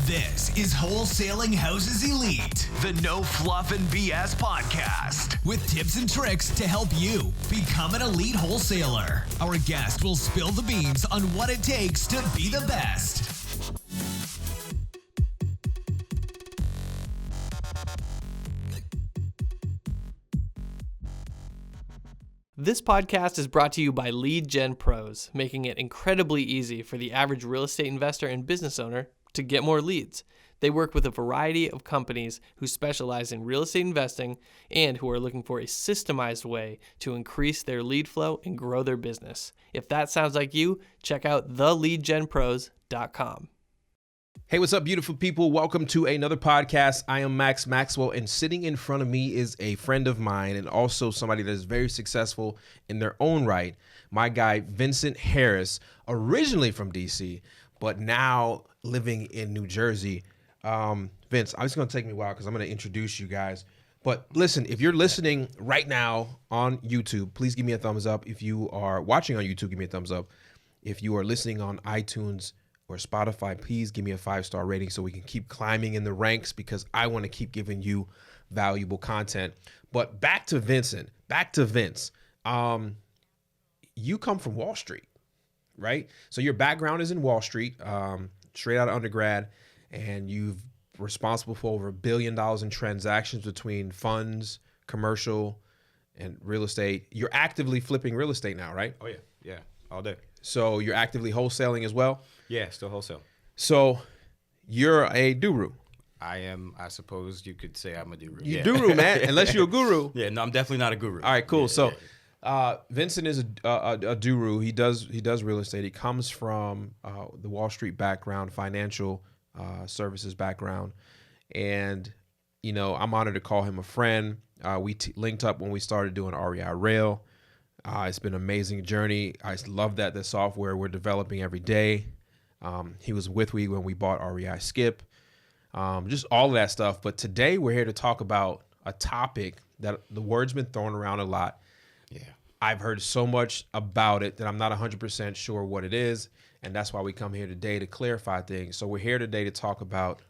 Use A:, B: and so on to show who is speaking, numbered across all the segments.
A: This is Wholesaling Houses Elite, the no fluff and BS podcast with tips and tricks to help you become an elite wholesaler. Our guest will spill the beans on what it takes to be the best.
B: This podcast is brought to you by Lead Gen Pros, making it incredibly easy for the average real estate investor and business owner to get more leads. They work with a variety of companies who specialize in real estate investing and who are looking for a systemized way to increase their lead flow and grow their business. If that sounds like you, check out theleadgenpros.com.
C: Hey, what's up, beautiful people? Welcome to another podcast. I am Maxwell, and sitting in front of me is a friend of mine and also somebody that is very successful in their own right. My guy, Vincent Harris, originally from DC, but now living in New Jersey. Vince, it's going to take me a while because I'm going to introduce you guys. But listen, if you're listening right now on YouTube, please give me a thumbs up. If you are watching on YouTube, give me a thumbs up. If you are listening on iTunes or Spotify, please give me a 5-star rating so we can keep climbing in the ranks because I want to keep giving you valuable content. But back to Vince. You come from Wall Street, right? So your background is in Wall Street, straight out of undergrad, and you've responsible for over $1 billion in transactions between funds, commercial, and real estate. You're actively flipping real estate now, right?
D: Oh, yeah. Yeah, all day.
C: So you're actively wholesaling as well?
D: Yeah, still wholesale.
C: So you're a guru.
D: I am, I suppose you could say I'm a guru.
C: You guru, man, unless you're a guru.
D: Yeah, no, I'm definitely not a guru.
C: All right, cool.
D: Yeah,
C: so Vincent is a guru. He does real estate. He comes from the Wall Street background, financial services background. And, you know, I'm honored to call him a friend. We linked up when we started doing REI Rail. It's been an amazing journey. I love that the software we're developing every day. He was with me when we bought REI Skip, just all of that stuff. But today we're here to talk about a topic that the word's been thrown around a lot.
D: Yeah,
C: I've heard so much about it that I'm not 100% sure what it is. And that's why we come here today to clarify things. So we're here today to talk about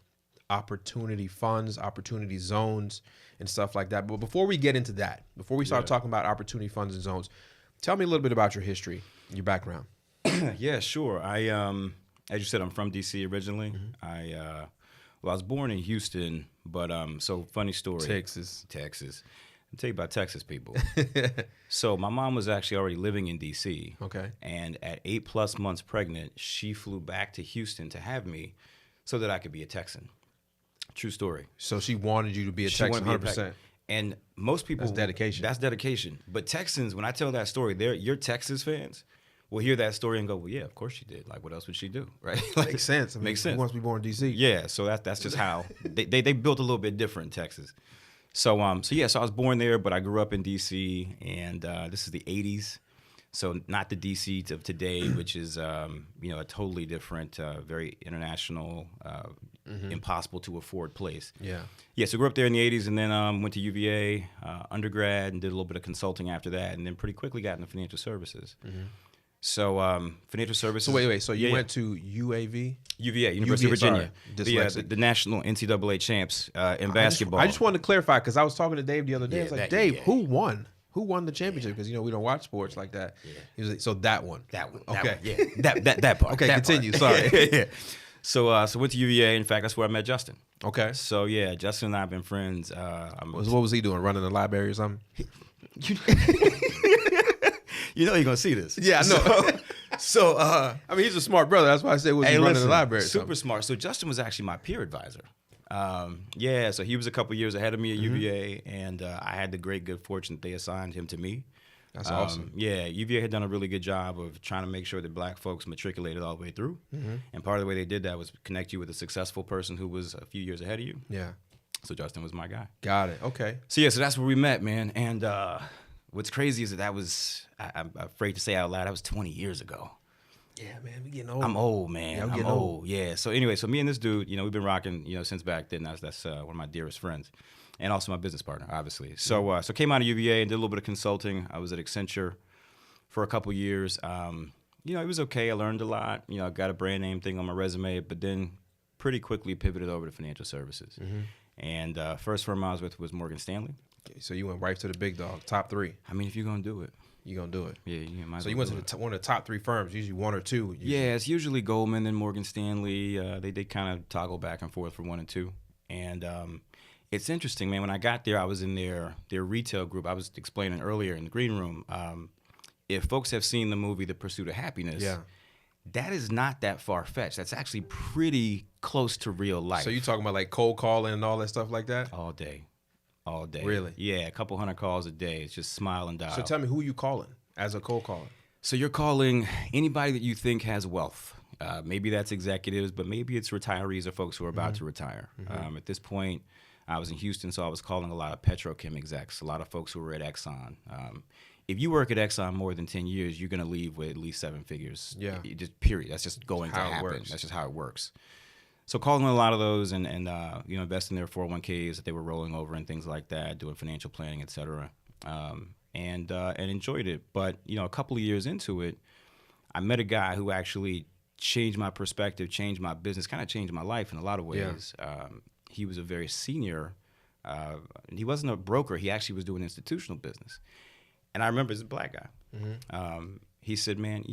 C: opportunity funds, opportunity zones, and stuff like that. But before we get into that, before we start talking about opportunity funds and zones, tell me a little bit about your history, your background.
D: Yeah, sure. I, as you said, I'm from DC originally. Mm-hmm. I was born in Houston, but so funny story.
C: Texas.
D: I'll tell you about Texas people. So my mom was actually already living in DC.
C: Okay.
D: And at 8+ months pregnant, she flew back to Houston to have me so that I could be a Texan. True story.
C: So she wanted you to be a Texan 100%.
D: And most people...
C: That's dedication.
D: That's dedication. But Texans, when I tell that story, you're Texas fans will hear that story and go, well, yeah, of course she did. Like, what else would she do, right? Like,
C: makes sense.
D: Makes sense.
C: Who wants to be born in D.C.?
D: Yeah, so that's just how... they built a little bit different in Texas. So I was born there, but I grew up in D.C., and this is the 80s. So not the DC of today, which is a totally different, very international, impossible to afford place.
C: Yeah.
D: Yeah. So grew up there in the 80s, and then went to UVA undergrad and did a little bit of consulting after that, and then pretty quickly got into financial services. Mm-hmm. So financial services.
C: So wait. So you went to UAV?
D: UVA, University of Virginia. The national NCAA champs in basketball.
C: I just wanted to clarify because I was talking to Dave the other day. I was like, Dave, who won? Who won the championship? Because, we don't watch sports like that. Yeah. He was like, so that one.
D: That one.
C: Okay.
D: That part.
C: Okay, continue.
D: Part. Sorry. Yeah. So went to UVA. In fact, that's where I met Justin.
C: Okay.
D: So, yeah, Justin and I have been friends.
C: What was he doing? Running the library or something?
D: You know you're going to see this.
C: Yeah, I know. I mean, he's a smart brother. That's why I said, was he running the library?
D: Super smart. So Justin was actually my peer advisor. So he was a couple years ahead of me at UVA, and I had the good fortune that they assigned him to me.
C: That's awesome.
D: Yeah, UVA had done a really good job of trying to make sure that black folks matriculated all the way through. Mm-hmm. And part of the way they did that was connect you with a successfu person who was a few years ahead of you.
C: Yeah.
D: So Justin was my guy.
C: Got it. Okay.
D: So that's where we met, man. And what's crazy is that was, I'm afraid to say out loud, that was 20 years ago.
C: Yeah, man, we getting old.
D: I'm old, man.
C: Yeah,
D: I'm old. Yeah. So anyway, me and this dude, we've been rocking, since back then. That's one of my dearest friends, and also my business partner, obviously. So came out of UVA and did a little bit of consulting. I was at Accenture for a couple years. It was okay. I learned a lot. I got a brand name thing on my resume, but then pretty quickly pivoted over to financial services. And first firm I was with was Morgan Stanley.
C: Okay, so you went right to the big dog, top 3.
D: I mean, if you're going to do it.
C: You're going to do it.
D: Yeah, you might.
C: So you went to one of the top 3 firms, usually 1 or 2. Usually.
D: Yeah, it's usually Goldman and Morgan Stanley. They kind of toggle back and forth for 1 and 2. And it's interesting, man. When I got there, I was in their retail group. I was explaining earlier in the green room. If folks have seen the movie The Pursuit of Happiness, that is not that far-fetched. That's actually pretty close to real life.
C: So you talking about like cold calling and all that stuff like that?
D: All day.
C: Really?
D: Yeah, a couple hundred calls a day. It's just smile and dial.
C: So tell me, who you calling as a cold caller?
D: So you're calling anybody that you think has wealth. Maybe that's executives, but maybe it's retirees or folks who are about to retire. At this point, I was in Houston, so I was calling a lot of petrochem execs, a lot of folks who were at Exxon. If you work at Exxon more than 10 years, you're going to leave with at least 7 figures.
C: Yeah.
D: Just period. That's just going to happen.
C: Works.
D: That's just how it works. So calling a lot of those and investing in their 401ks that they were rolling over and things like that, doing financial planning, et cetera, and enjoyed it. But, a couple of years into it, I met a guy who actually changed my perspective, changed my business, kind of changed my life in a lot of ways. Yeah. He was a very senior. He wasn't a broker. He actually was doing institutional business. And I remember, as a black guy, he said, man,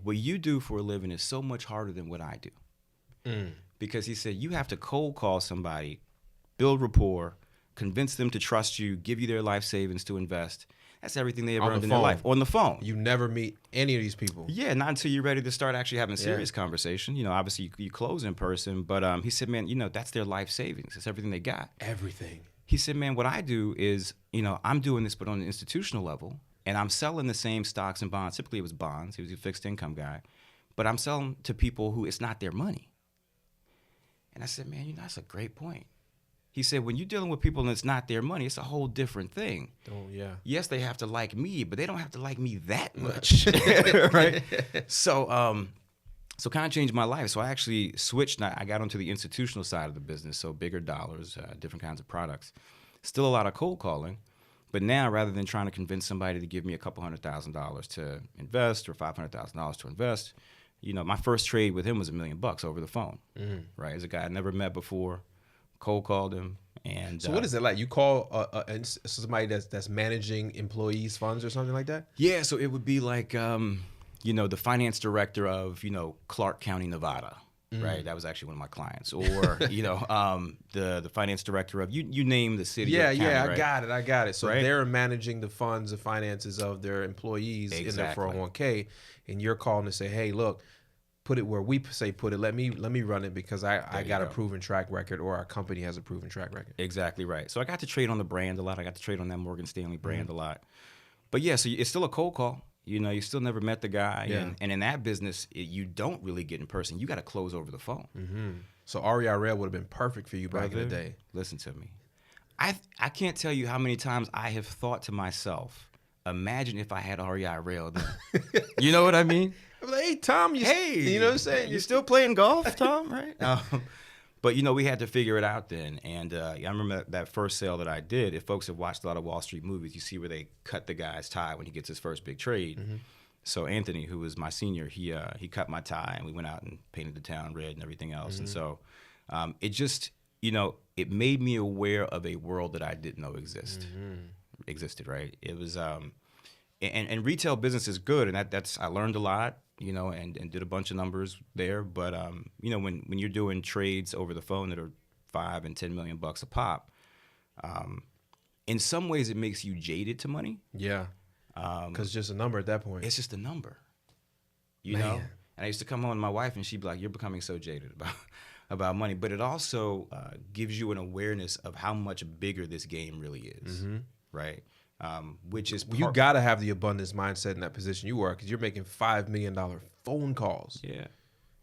D: what you do for a living is so much harder than what I do. Because he said, you have to cold call somebody, build rapport, convince them to trust you, give you their life savings to invest. That's everything they ever earned in their life. On the phone.
C: You never meet any of these people.
D: Yeah, not until you're ready to start actually having a serious conversation. Obviously you close in person, but he said, man, that's their life savings. That's everything they got.
C: Everything.
D: He said, man, what I do is, I'm doing this, but on an institutional level, and I'm selling the same stocks and bonds. Typically it was bonds. He was a fixed income guy. But I'm selling to people who it's not their money. And I said, man, that's a great point. He said, when you're dealing with people and it's not their money, it's a whole different thing.
C: Oh, yeah.
D: Yes, they have to like me, but they don't have to like me that much, right? So kind of changed my life. So I actually switched. I got onto the institutional side of the business, so bigger dollars, different kinds of products. Still a lot of cold calling, but now rather than trying to convince somebody to give me a couple $100,000 to invest or $500,000 to invest, my first trade with him was $1 million over the phone, right? As a guy I never met before, cold called him. And
C: so what is it like? You call somebody that's managing employees' funds or something like that?
D: Yeah, so it would be like, the finance director of, Clark County, Nevada, right? That was actually one of my clients. Or, the finance director of, you name the city or county, right?
C: I got it. So they're managing the funds, the finances of their employees in their 401k, and you're calling to say, hey, look, put it where we say put it. Let me run it because I got a proven track record, or our company has a proven track record.
D: Exactly right. So I got to trade on the brand a lot. I got to trade on that Morgan Stanley brand a lot. But yeah, so it's still a cold call. You still never met the guy. Yeah. And in that business, you don't really get in person. You got to close over the phone.
C: So REIRL would have been perfect for you back in the day.
D: Listen to me. I can't tell you how many times I have thought to myself, imagine if I had REIRL then. You know what I mean?
C: I'm like, hey, Tom, you know what I'm saying?
D: You're still playing golf, Tom, right? But, we had to figure it out then. And I remember that first sale that I did. If folks have watched a lot of Wall Street movies, you see where they cut the guy's tie when he gets his first big trade. So Anthony, who was my senior, he cut my tie, and we went out and painted the town red and everything else. And so it just, it made me aware of a world that I didn't know existed, right? It was, and retail business is good, and that's I learned a lot. And did a bunch of numbers there. But, when you're doing trades over the phone that are $5 and $10 million a pop, in some ways it makes you jaded to money.
C: Yeah. Because it's just a number at that point.
D: It's just a number, you know? And I used to come home to my wife and she'd be like, you're becoming so jaded about money. But it also gives you an awareness of how much bigger this game really is, right? Which is
C: you got to have the abundance mindset in that position you are, because you're making $5 million phone calls.
D: Yeah.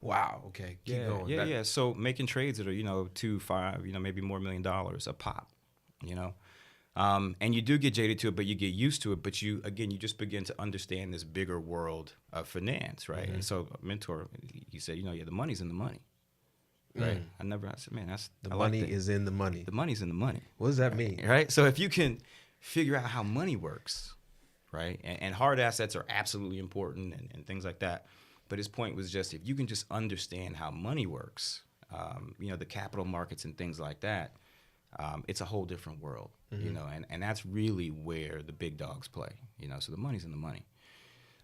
C: Wow. Okay. Keep going.
D: Yeah. So making trades that are, $2, $5, maybe more $1 million a pop, and you do get jaded to it, but you get used to it. But you just begin to understand this bigger world of finance, right? And so a mentor, he said, the money's in the money. Right. I said, man, that's
C: the money is in the money.
D: The money's in the money.
C: What does that mean?
D: Right. So if you can figure out how money works, right? And hard assets are absolutely important and things like that. But his point was just, if you can just understand how money works, the capital markets and things like that, it's a whole different world, and that's really where the big dogs play, so the money's in the money.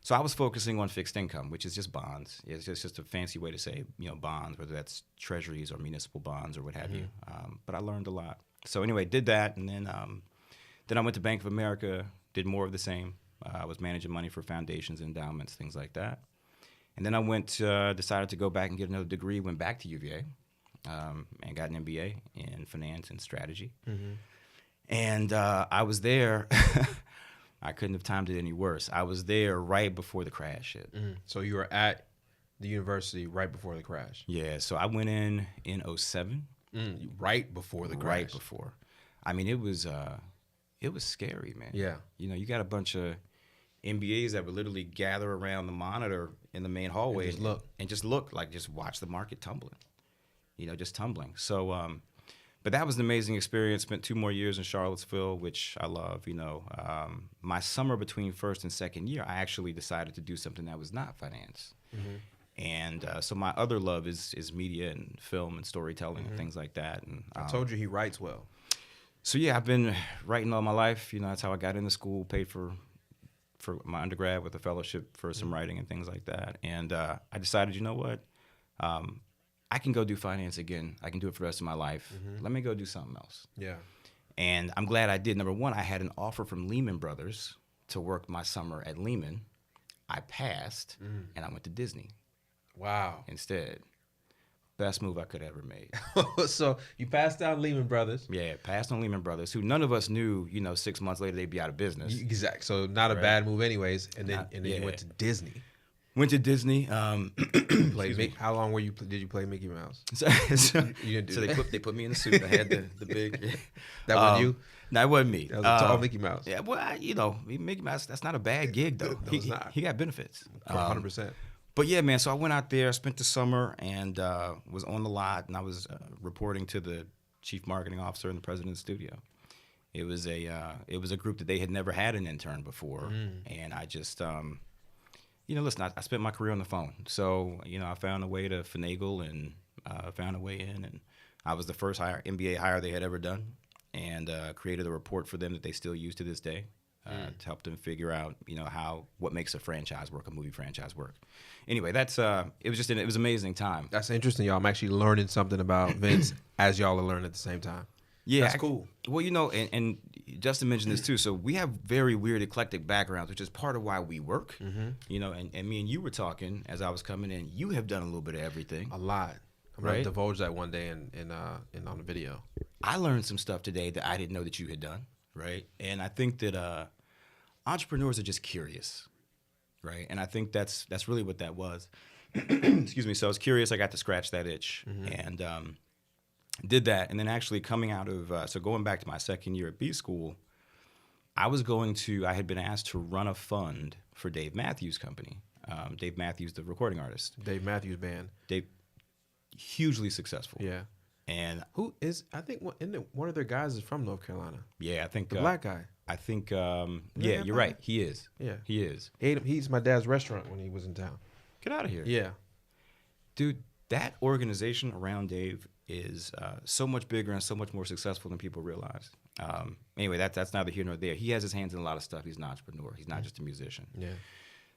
D: So I was focusing on fixed income, which is just bonds. It's just a fancy way to say, bonds, whether that's treasuries or municipal bonds or what have you. But I learned a lot. So anyway, did that, and then I went to Bank of America, did more of the same. I was managing money for foundations, endowments, things like that. And then I decided to go back and get another degree, went back to UVA, and got an MBA in finance and strategy. And I was there. I couldn't have timed it any worse. I was there right before the crash hit.
C: So you were at the university right before the crash?
D: Yeah, so I went in 07.
C: Right before the crash?
D: Right before. I mean, it was scary, man.
C: Yeah.
D: You got a bunch of MBAs that would literally gather around the monitor in the main hallway and just look, like just watch the market tumbling, just tumbling. So, but that was an amazing experience. Spent 2 more years in Charlottesville, which I love. My summer between first and second year, I actually decided to do something that was not finance. And so my other love is media and film and storytelling and things like that. And
C: I told you he writes well.
D: So yeah, I've been writing all my life. That's how I got into school, paid for my undergrad with a fellowship for some writing and things like that. And I decided, you know what? I can go do finance again. I can do it for the rest of my life. Let me go do something else.
C: Yeah.
D: And I'm glad I did. Number one, I had an offer from Lehman Brothers to work my summer at Lehman. I passed, and I went to Disney.
C: Wow.
D: Instead. Best move I could have ever made.
C: So you passed out Lehman Brothers.
D: Yeah, passed on Lehman Brothers, who none of us knew, 6 months later they'd be out of business.
C: Exactly. So not a bad move anyways. And then you went to Disney.
D: Went to Disney.
C: How long did you play Mickey Mouse?
D: So
C: You didn't do
D: they put me in the suit. I had the big.
C: That wasn't you?
D: No, that wasn't me.
C: That was a tall Mickey Mouse.
D: Yeah, well, Mickey Mouse. That's not a bad gig though.
C: No, it's not.
D: He got benefits.
C: 100%.
D: But yeah, man. So I went out there, spent the summer, and was on the lot, and I was reporting to the chief marketing officer in the president's studio. It was a group that they had never had an intern before, and I just. Listen, I spent my career on the phone. So, I found a way to finagle and found a way in. And I was the first MBA hire they had ever done, and created a report for them that they still use to this day to help them figure out, what makes a franchise work, a movie franchise work. Anyway, it was an amazing time.
C: That's interesting, y'all. I'm actually learning something about Vince as y'all are learning at the same time.
D: Yeah,
C: that's cool.
D: Well, and Justin mentioned this too. So we have very weird, eclectic backgrounds, which is part of why we work. And me and you were talking as I was coming in. You have done a little bit of everything.
C: A lot. I'm gonna divulge that one day in on the video.
D: I learned some stuff today that I didn't know that you had done. Right, and I think that entrepreneurs are just curious, right? And I think that's really what that was. Excuse me. So I was curious. I got to scratch that itch, and did that. And then actually coming out of, so going back to my second year at B school, I had been asked to run a fund for Dave Matthews Company. Dave Matthews, the recording artist.
C: Dave Matthews Band.
D: Dave, hugely successful.
C: Yeah.
D: And
C: I think one of their guys is from North Carolina.
D: Yeah, I think.
C: The black guy.
D: I think, yeah, you're right. He is.
C: Yeah.
D: He is.
C: He's my dad's restaurant when he was in town.
D: Get out of here.
C: Yeah.
D: Dude, that organization around Dave is so much bigger and so much more successful than people realize. Anyway, that's neither here nor there. He has his hands in a lot of stuff. He's an entrepreneur. He's not just a musician.
C: Yeah.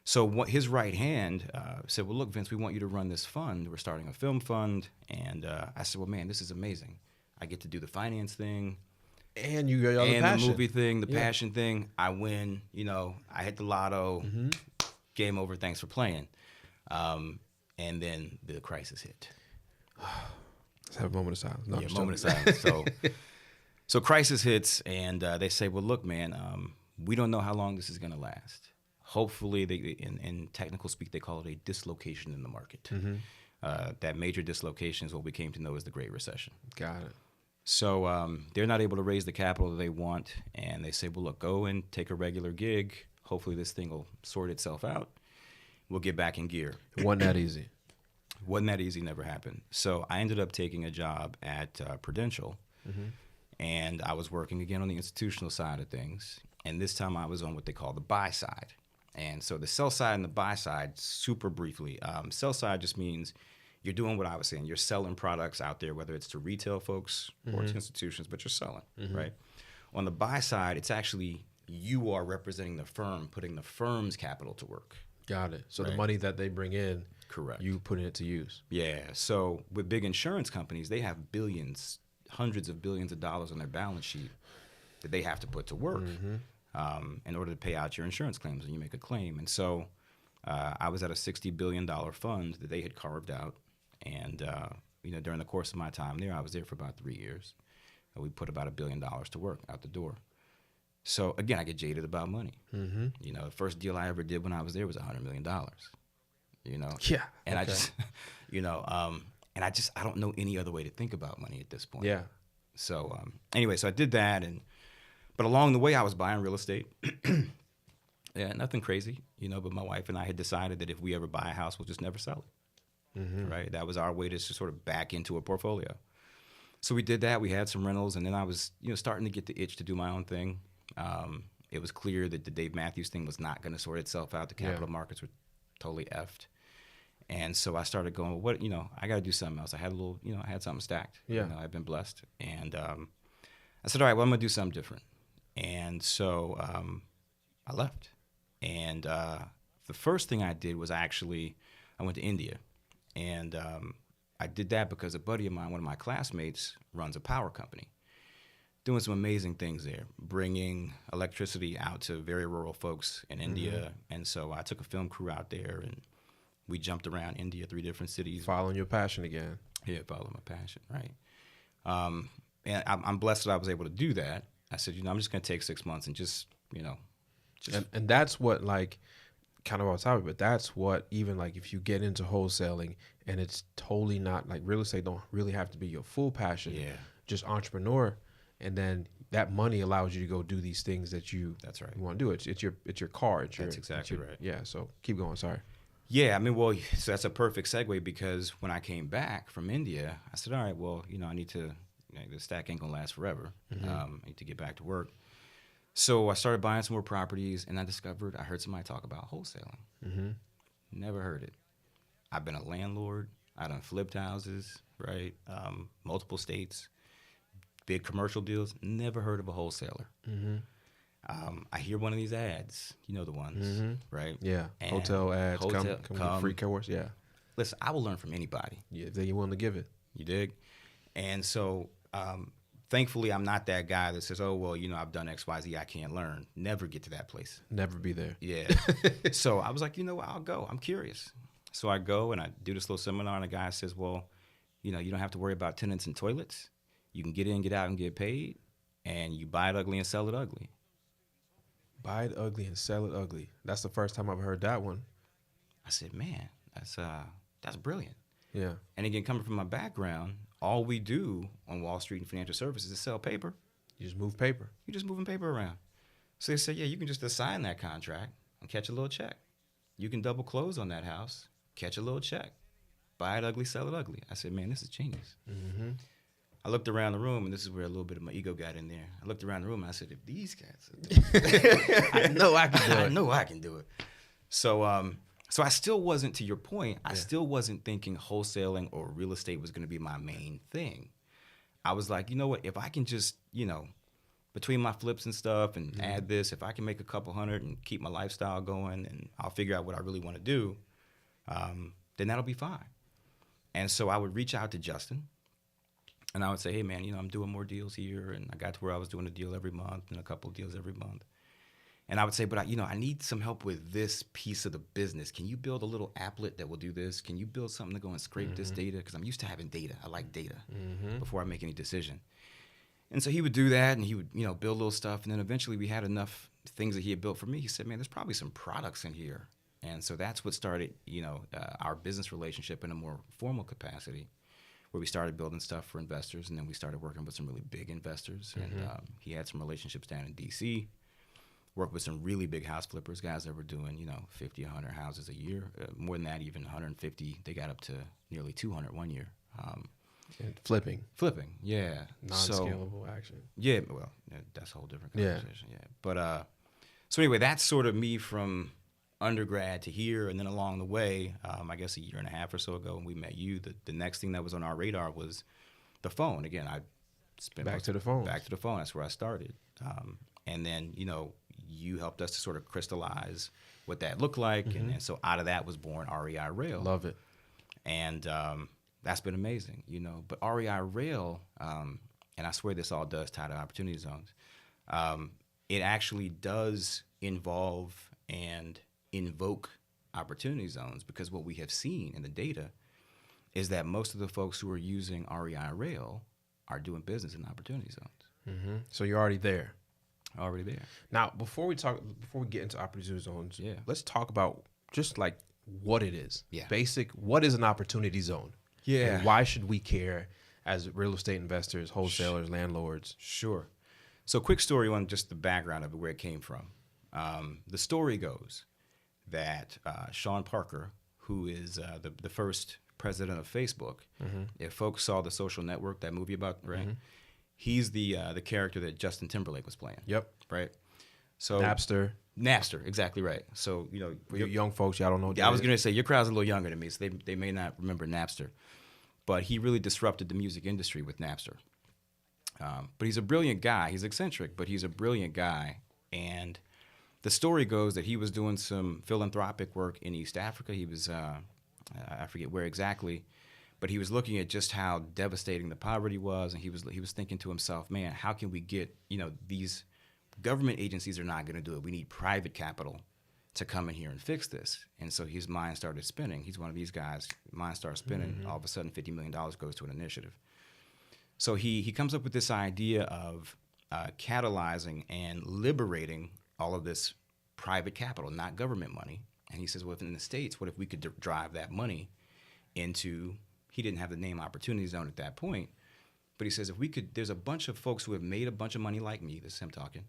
D: So his right hand said, well, look, Vince, we want you to run this fund. We're starting a film fund. And I said, well, man, this is amazing. I get to do the finance thing.
C: And you got all the passion.
D: The movie thing, the passion thing. I win. I hit the lotto. Game over. Thanks for playing. And then the crisis hit.
C: Let's have a moment of silence. No,
D: moment of silence. So crisis hits, and they say, well, look, man, we don't know how long this is going to last. Hopefully, in technical speak, they call it a dislocation in the market. That major dislocation is what we came to know as the Great Recession.
C: Got it.
D: So they're not able to raise the capital that they want, and they say, well, look, go and take a regular gig. Hopefully this thing will sort itself out. We'll get back in gear.
C: It wasn't that easy.
D: Wasn't that easy, never happened. So I ended up taking a job at Prudential, and I was working again on the institutional side of things, and this time I was on what they call the buy side. And so the sell side and the buy side, super briefly, sell side just means you're doing what I was saying. You're selling products out there, whether it's to retail folks or to institutions, but you're selling, right? On the buy side, it's actually you are representing the firm, putting the firm's capital to work.
C: Got it. So
D: Right.
C: the money that they bring in,
D: Correct.
C: you putting it to use.
D: Yeah. So with big insurance companies, they have billions, hundreds of billions of dollars on their balance sheet that they have to put to work in order to pay out your insurance claims when you make a claim. And so I was at a $60 billion fund that they had carved out. And, during the course of my time there, I was there for about 3 years. We put about $1 billion to work out the door. So again, I get jaded about money. The first deal I ever did when I was there was $100 million.
C: Yeah.
D: And I just, and I don't know any other way to think about money at this point.
C: Yeah.
D: So anyway, so I did that, but along the way I was buying real estate. Yeah, nothing crazy, but my wife and I had decided that if we ever buy a house, we'll just never sell it. Right? That was our way to sort of back into a portfolio. So we did that. We had some rentals, and then I was, starting to get the itch to do my own thing. It was clear that the Dave Matthews thing was not going to sort itself out. The capital markets were totally effed. And so I started going, I got to do something else. I had I had something stacked.
C: Yeah.
D: I've been blessed. And I said, all right, well, I'm going to do something different. And so I left. And the first thing I did was I went to India. And I did that because a buddy of mine, one of my classmates, runs a power company, doing some amazing things there, bringing electricity out to very rural folks in India. And so I took a film crew out there, and we jumped around India, 3 different cities.
C: Following your passion again.
D: Yeah, following my passion, right. And I'm blessed that I was able to do that. I said, I'm just going to take 6 months and just.
C: And that's what, like, kind of off topic, but that's what, even like if you get into wholesaling and it's totally not like real estate, don't really have to be your full passion.
D: Yeah.
C: Just entrepreneur, and then that money allows you to go do these things that
D: That's right.
C: you want to do. It's your car.
D: That's exactly right.
C: Yeah. So keep going. Sorry.
D: Yeah, so that's a perfect segue, because when I came back from India, I said, all right, well, I need to, the stack ain't gonna last forever. I need to get back to work. So I started buying some more properties, and I heard somebody talk about wholesaling. Never heard it. I've been a landlord. I done flipped houses, right? Multiple states, big commercial deals. Never heard of a wholesaler. I hear one of these ads, the ones, right?
C: Yeah.
D: And
C: Hotel ads. Come get free course. Yeah.
D: Listen, I will learn from anybody.
C: Yeah. If they're willing to give it.
D: You dig? And so, thankfully, I'm not that guy that says, oh, well, I've done X, Y, Z, I can't learn. Never get to that place.
C: Never be there.
D: Yeah. So I was like, I'll go. I'm curious. So I go and I do this little seminar, and a guy says, well, you don't have to worry about tenants and toilets. You can get in, get out, and get paid, and you buy it ugly and sell it ugly.
C: Buy it ugly and sell it ugly. That's the first time I've heard that one.
D: I said, man, that's brilliant.
C: Yeah.
D: And again, coming from my background, all we do on Wall Street and financial services is sell paper.
C: You just move paper.
D: You're just moving paper around. So they said, yeah, you can just assign that contract and catch a little check. You can double close on that house, catch a little check. Buy it ugly, sell it ugly. I said, man, this is genius. I looked around the room, and this is where a little bit of my ego got in there. I looked around the room, and I said, if these cats are doing it, I know I can do it. I know I can do it. So, so I still wasn't, to your point, I still wasn't thinking wholesaling or real estate was going to be my main thing. I was like, you know what, if I can just, between my flips and stuff and add this, if I can make a couple hundred and keep my lifestyle going, and I'll figure out what I really want to do, then that'll be fine. And so I would reach out to Justin, and I would say, hey, man, I'm doing more deals here, and I got to where I was doing a deal every month and a couple of deals every month. And I would say, but I need some help with this piece of the business. Can you build a little applet that will do this? Can you build something to go and scrape this data? Because I'm used to having data. I like data before I make any decision. And so he would do that, and he would, build little stuff. And then eventually we had enough things that he had built for me. He said, man, there's probably some products in here. And so that's what started, our business relationship in a more formal capacity, where we started building stuff for investors. And then we started working with some really big investors. And he had some relationships down in D.C., worked with some really big house flippers, guys that were doing, 50, 100 houses a year. More than that, even 150. They got up to nearly 200 one year.
C: And flipping,
D: yeah.
C: non-scalable action.
D: Yeah, well, that's a whole different conversation. Yeah. But so anyway, that's sort of me from undergrad to here, and then along the way, I guess a year and a half or so ago, when we met you, the next thing that was on our radar was the phone. Again, I spent
C: Back to the phone.
D: Back to the phone. That's where I started. And then, you helped us to sort of crystallize what that looked like, and so out of that was born REI Rail.
C: Love it.
D: And that's been amazing, But REI Rail, and I swear this all does tie to opportunity zones, it actually does involve and invoke opportunity zones, because what we have seen in the data is that most of the folks who are using REI Rail are doing business in opportunity zones.
C: So you're already there.
D: Already there.
C: Now, before we get into opportunity zones,
D: Yeah.
C: let's talk about just like what it is.
D: Yeah.
C: Basic, what is an opportunity zone?
D: Yeah.
C: And why should we care as real estate investors, wholesalers, landlords?
D: Sure. So quick story on just the background of it, where it came from. The story goes that Sean Parker, who is the first president of Facebook, if folks saw The Social Network, that movie about, right? He's the character that Justin Timberlake was playing.
C: Yep.
D: Right? So Napster, exactly right. So,
C: For you young folks, y'all don't know what
D: I was going to say, your crowd's a little younger than me, so they may not remember Napster. But he really disrupted the music industry with Napster. But he's a brilliant guy. He's eccentric, but he's a brilliant guy. And the story goes that he was doing some philanthropic work in East Africa. He was, I forget where exactly, but he was looking at just how devastating the poverty was. And he was thinking to himself, man, how can we get, these government agencies are not going to do it. We need private capital to come in here and fix this. And so his mind started spinning. He's one of these guys, mind starts spinning. All of a sudden, $50 million goes to an initiative. So he comes up with this idea of catalyzing and liberating all of this private capital, not government money. And he says, well, if in the States, what if we could drive that money into, he didn't have the name Opportunity Zone at that point, but he says, if we could, there's a bunch of folks who have made a bunch of money like me, this is him talking,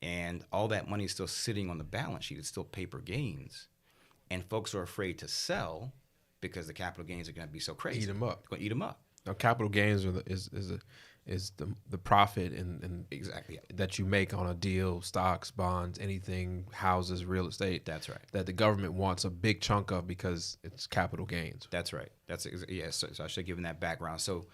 D: and all that money is still sitting on the balance sheet. It's still paper gains. And folks are afraid to sell because the capital gains are going to be so crazy.
C: Eat them up.
D: It's going to eat them up.
C: Now, capital gains is the profit and
D: Exactly.
C: that you make on a deal, stocks, bonds, anything, houses, real estate.
D: That's right.
C: That the government wants a big chunk of because it's capital gains.
D: That's right. So I should have given that background. So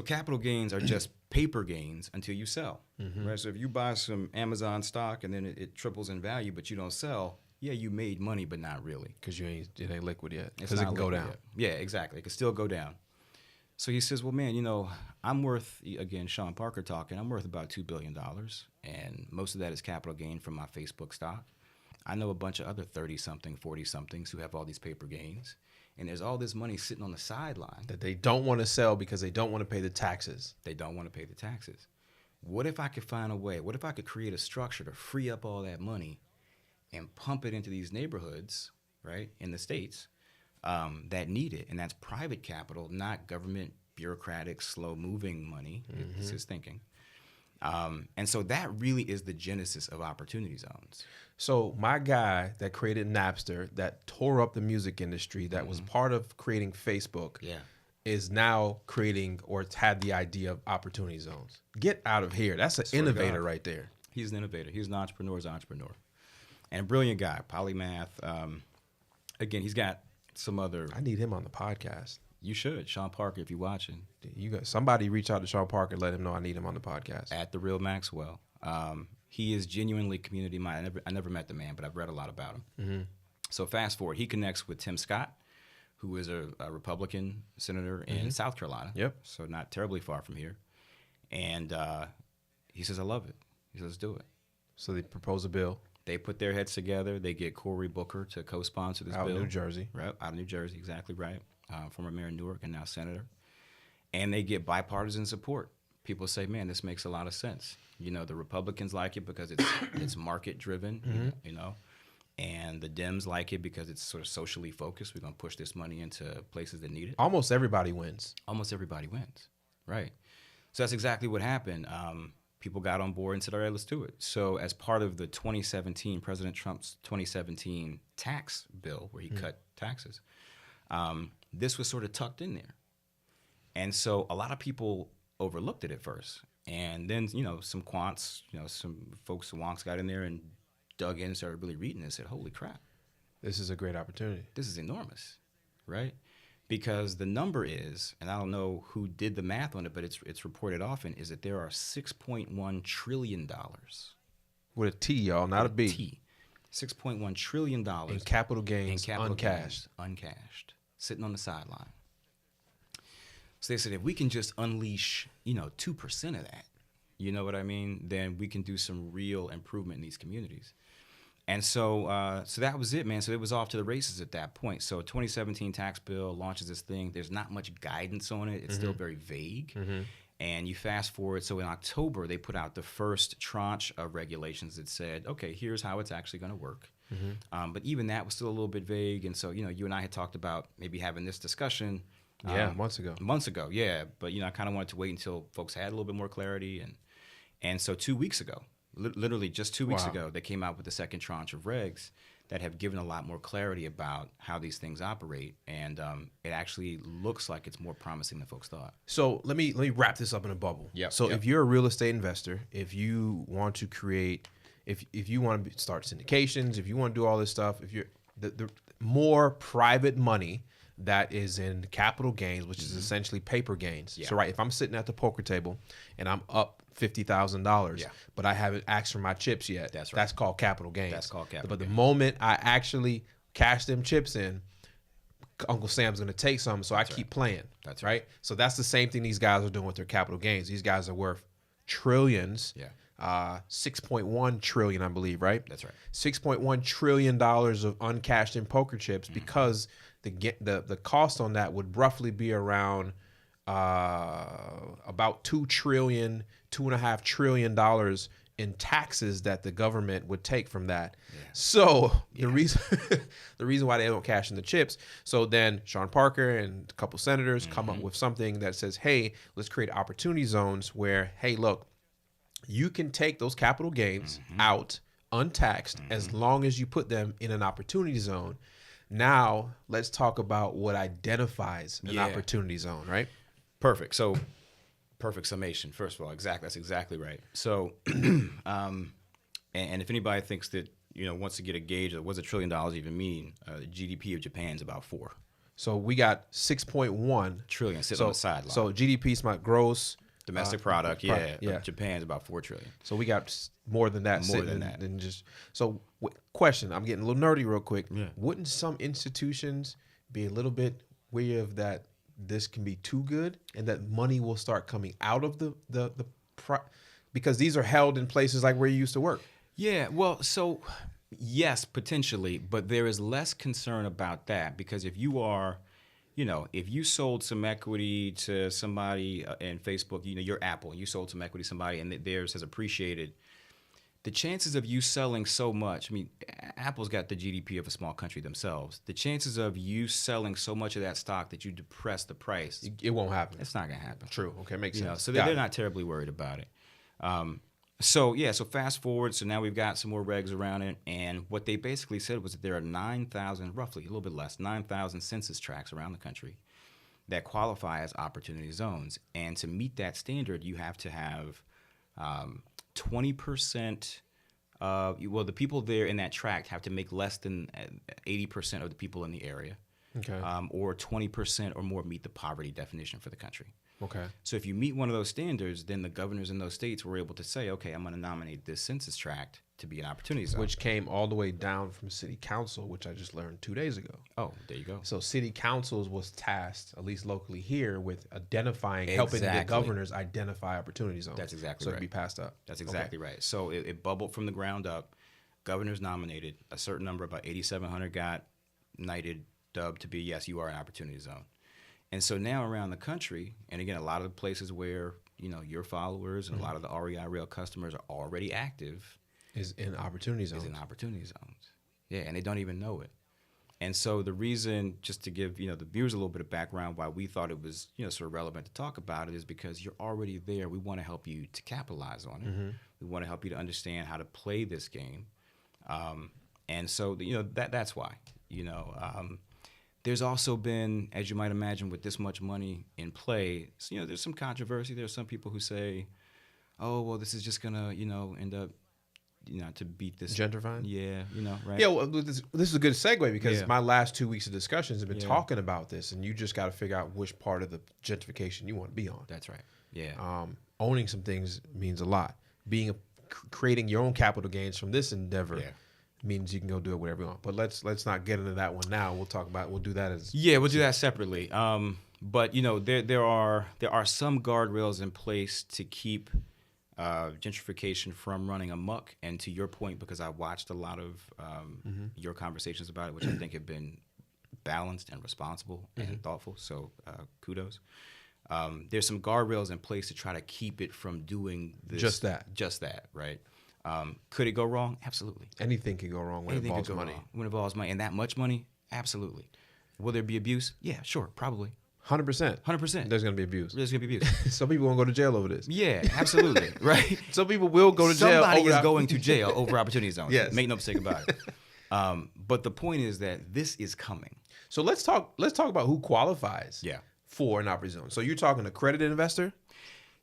D: capital gains are just paper gains until you sell. Right. So if you buy some Amazon stock and then it triples in value, but you don't sell, yeah, you made money, but not really,
C: Because it ain't liquid yet.
D: It's
C: Because it
D: not
C: can go
D: liquid
C: down.
D: yet. Yeah, exactly. It can still go down. So he says, well, man, I'm worth, again, Sean Parker talking, I'm worth about $2 billion. And most of that is capital gain from my Facebook stock. I know a bunch of other 30-something, 40-somethings who have all these paper gains. And there's all this money sitting on the sideline.
C: That they don't want to sell because they don't want to pay the taxes.
D: They don't want to pay the taxes. What if I could find a way? What if I could create a structure to free up all that money and pump it into these neighborhoods, right, in the States that need it? And that's private capital, not government, bureaucratic, slow-moving money. It's his thinking. And so that really is the genesis of opportunity zones.
C: So my guy that created Napster, that tore up the music industry, that was part of creating Facebook, is now creating or had the idea of opportunity zones. Get out of here. That's an innovator right there.
D: He's an innovator. He's an entrepreneur's entrepreneur. And a brilliant guy, polymath. Again, he's got some other...
C: I need him on the podcast.
D: You should. Sean Parker, if you're watching.
C: You got somebody reach out to Sean Parker and let him know I need him on the podcast.
D: At The Real Maxwell. He is genuinely community minded. I never met the man, but I've read a lot about him. So fast forward, he connects with Tim Scott, who is a Republican senator in South Carolina.
C: Yep.
D: So not terribly far from here. And he says, I love it. He says, let's do it.
C: So they propose a bill.
D: They put their heads together. They get Cory Booker to co-sponsor this bill.
C: Out of New Jersey.
D: Right, out of New Jersey, exactly right. Former mayor of Newark and now senator. And they get bipartisan support. People say, man, this makes a lot of sense. The Republicans like it because it's market driven, and the Dems like it because it's sort of socially focused. We're going to push this money into places that need it.
C: Almost everybody wins.
D: Almost everybody wins, right? So that's exactly what happened. People got on board and said, all right, let's do it. So as part of the President Trump's 2017 tax bill, where he cut taxes, this was sort of tucked in there. And so a lot of people overlooked it at first. And then, some quants, some folks, wonks got in there and dug in and started really reading it and said, holy crap,
C: This is a great opportunity.
D: This is enormous, right? Because the number is, and I don't know who did the math on it, but it's reported often, is that there are $6.1 trillion.
C: With a T, y'all, not a B.
D: T. $6.1 trillion
C: in capital gains, uncashed.
D: Uncashed, sitting on the sideline. So they said, if we can just unleash, 2% of that, you know what I mean, then we can do some real improvement in these communities. And so so that was it, man. So it was off to the races at that point. So 2017 tax bill launches this thing. There's not much guidance on it. It's still very vague. And you fast forward. So in October, they put out the first tranche of regulations that said, okay, here's how it's actually going to work. But even that was still a little bit vague. And so, you and I had talked about maybe having this discussion.
C: Months ago.
D: Months ago, yeah. But, I kind of wanted to wait until folks had a little bit more clarity. And so 2 weeks ago, literally just 2 weeks ago, they came out with the second tranche of regs that have given a lot more clarity about how these things operate, and it actually looks like it's more promising than folks thought.
C: So let me wrap this up in a bubble. If you're a real estate investor, if you want to create, if you want to start syndications, if you want to do all this stuff, if you're the more private money that is in capital gains, which is essentially paper gains. So if I'm sitting at the poker table and I'm up $50,000, but I haven't asked for my chips yet, that's called capital gains.
D: That's called capital
C: But
D: gains.
C: the moment I actually cash them chips in, Uncle Sam's going to take some, so I keep playing. That's right. So that's the same thing these guys are doing with their capital gains. These guys are worth trillions. 6.1 trillion, I believe, right?
D: That's right.
C: $6.1 trillion of uncashed in poker chips because the cost on that would roughly be around about $2.5 trillion in taxes that the government would take from that. So the reason why they don't cash in the chips. So then Sean Parker and a couple senators come up with something that says, hey, let's create opportunity zones where, hey, look, you can take those capital gains out untaxed as long as you put them in an opportunity zone. Now let's talk about what identifies an opportunity zone, right?
D: Perfect. So perfect summation. First of all, that's exactly right. So, and if anybody thinks that, wants to get a gauge of what's $1 trillion even mean, the GDP of Japan is about 4.
C: So we got 6.1
D: trillion sitting on the sideline.
C: So GDP is my gross
D: domestic product. Japan's about 4 trillion.
C: So we got more than that. Than just so. Question. I'm getting a little nerdy real quick. Wouldn't some institutions be a little bit weary of that? This can be too good, and that money will start coming out of because these are held in places like where you used to work.
D: Yeah. Well, so yes, potentially, but there is less concern about that because if you are, if you sold some equity to somebody in Facebook, you're Apple, and you sold some equity to somebody and theirs has appreciated, the chances of you selling so much, Apple's got the GDP of a small country themselves. The chances of you selling so much of that stock that you depress the price,
C: it won't happen.
D: It's not going to happen.
C: True. Okay, makes sense.
D: So they're not terribly worried about it. So fast forward. So now we've got some more regs around it. And what they basically said was that there are 9,000, roughly, a little bit less, 9,000 census tracts around the country that qualify as opportunity zones. And to meet that standard, you have to have 20% the people there in that tract have to make less than 80% of the people in the area.
C: Okay.
D: Or 20% or more meet the poverty definition for the country.
C: Okay.
D: So if you meet one of those standards, then the governors in those states were able to say, okay, I'm going to nominate this census tract to be an opportunity zone.
C: Which came all the way down from city council, which I just learned 2 days ago.
D: Oh, there you go.
C: So city councils was tasked, at least locally here, with identifying, helping the governors identify opportunity zones.
D: That's exactly
C: right. So
D: right.
C: it'd be passed up.
D: That's exactly right. So it bubbled from the ground up. Governors nominated. A certain number, about 8,700 got knighted, dubbed to be, yes, you are an opportunity zone. And so now around the country, and again, a lot of the places where, your followers and a lot of the REI Rail customers are already active
C: is in opportunity zones.
D: Yeah, and they don't even know it. And so the reason, just to give, the viewers a little bit of background why we thought it was, sort of relevant to talk about it is because you're already there. We want to help you to capitalize on it. We want to help you to understand how to play this game. And so, that's why, there's also been, as you might imagine, with this much money in play, there's some controversy. There's some people who say, oh, well, this is just going to, end up to beat this
C: gentrifying.
D: Yeah, right.
C: Yeah, well, this is a good segue because
D: Yeah.
C: my last 2 weeks of discussions have been
D: Yeah.
C: talking about this, and you just got to figure out which part of the gentrification you want to be on.
D: That's right. Yeah.
C: Owning some things means a lot. Creating your own capital gains from this endeavor
D: Yeah.
C: means you can go do it whatever you want. But let's not get into that one now. We'll do that as
D: We'll do that separately. But there are some guardrails in place to keep gentrification from running amok. And to your point, because I watched a lot of your conversations about it, which I think have been balanced and responsible and thoughtful. So kudos. There's some guardrails in place to try to keep it from doing this.
C: Just that,
D: right? Could it go wrong? Absolutely.
C: anything can go wrong when it
D: Anything
C: involves
D: could go
C: money.
D: wrong when it involves money, and that much money, absolutely. Will there be abuse? Yeah, sure, probably.
C: 100%.
D: 100%.
C: There's gonna be abuse.
D: There's gonna be abuse.
C: Some people won't go to jail over this.
D: Yeah, absolutely. Right.
C: Some people will go to jail.
D: Somebody
C: over
D: is
C: that.
D: going to jail over opportunity zones.
C: Yes.
D: Make no mistake about it. But the point is that this is coming.
C: So let's talk about who qualifies.
D: Yeah.
C: For an opportunity zone. So you're talking accredited investor.